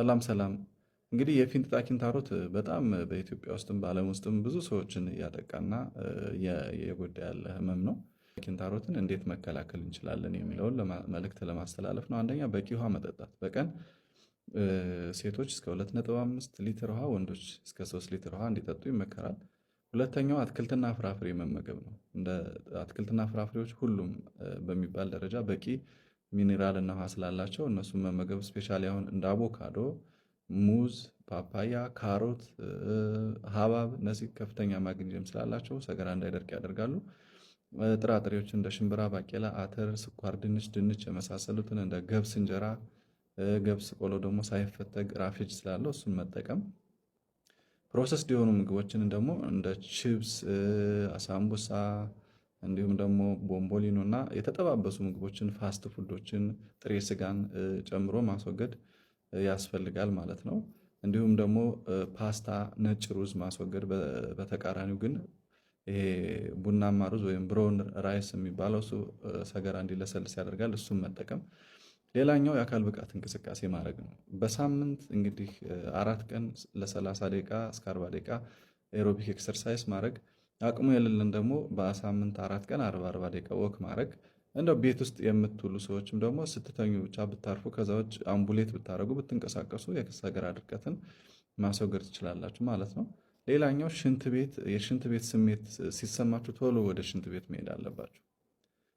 ሰላም ሰላም። እንግዲህ የፊንጢጣ ኪንታሮት በጣም በኢትዮጵያ ውስጥም በዓለም ውስጥም ብዙ ሰዎችን እያጠቃና እየጎዳ ያለ ህመም ነው። ኪንታሮትን እንዴት መከላከል እንችላለን የሚለውን መልእክት ለማስተላለፍ ነው። አንደኛ በቂ ውሃ መጠጣት። በቀን ሴቶች እስከ 2.5 ሊትር ውሃ፣ ወንዶች እስከ 3 ሊትር ውሃ እንዲጠጡ ይመከራል። ሁለተኛው አትክልትና ፍራፍሬ መመገብ ነው። እንደ አትክልትና ፍራፍሬዎች ሁሉም በሚባል ደረጃ በቂ ሚኔራል እና ውሃ ስላላቸው እነሱን መመገብ ስፔሻሊ አሁን እንደ አቮካዶ፣ ሙዝ፣ ፓፓያ፣ ካሮት፣ ሀባብ እነዚህ ከፍተኛ ማግኒዚየም ስላላቸው ሰገራ እንዳይደርቅ ያደርጋሉ። ጥራጥሬዎች እንደ ሽምብራ፣ ባቄላ፣ አተር፣ ስኳር ድንች፣ ድንች የመሳሰሉትን እንደ ገብስ እንጀራ፣ ገብስ ቆሎ ደግሞ ሳይፈተግ ራፌጅ ስላለው እሱን መጠቀም። ፕሮሰስድ የሆኑ ምግቦችን ደግሞ እንደ ቺፕስ፣ አሳምቡሳ እንዲሁም ደግሞ ቦምቦሊኖ እና የተጠባበሱ ምግቦችን ፋስት ፉዶችን ጥሬ ስጋን ጨምሮ ማስወገድ ያስፈልጋል ማለት ነው። እንዲሁም ደግሞ ፓስታ፣ ነጭ ሩዝ ማስወገድ። በተቃራኒው ግን ይሄ ቡናማ ሩዝ ወይም ብሮውን ራይስ የሚባለው እሱ ሰገራ እንዲለሰልስ ያደርጋል። እሱም መጠቀም። ሌላኛው የአካል ብቃት እንቅስቃሴ ማድረግ ነው። በሳምንት እንግዲህ 4 ቀን ለ30 ደቂቃ እስከ 40 ደቂቃ ኤሮቢክ ኤክሰርሳይዝ ማድረግ። አቅሙ የሌለን ደግሞ በሳምንት 4 ቀን 40 ደቂቃ ወክ ማድረግ። እንደው ቤት ውስጥ የምትውሉ ሰዎችም ደግሞ ስትተኙ ብቻ ብታርፉ፣ ከዛ ውጭ አምቡሌት ብታደርጉ ብትንቀሳቀሱ የሰገራ ድርቀትን ማስወገድ ትችላላችሁ ማለት ነው። ሌላኛው የሽንት ቤት ስሜት ሲሰማችሁ ቶሎ ወደ ሽንት ቤት መሄድ አለባችሁ።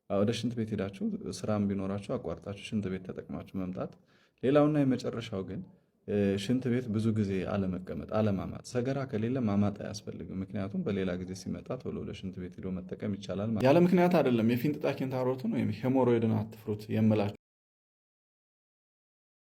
ወደ ሽንት ቤት ሄዳችሁ ስራም ቢኖራችሁ አቋርጣችሁ ሽንት ቤት ተጠቅማችሁ መምጣት። ሌላውና የመጨረሻው ግን ሽንት ቤት ብዙ ጊዜ አለመቀመጥ፣ አለማማጥ። ሰገራ ከሌለ ማማጥ አያስፈልግም። ምክንያቱም በሌላ ጊዜ ሲመጣ ቶሎ ለሽንት ቤት ሄዶ መጠቀም ይቻላል። ያለ ምክንያት አይደለም የፊንጢጣ ኪንታሮትን ወይም ሄሞሮይድን አትፍሩት የምላችሁ።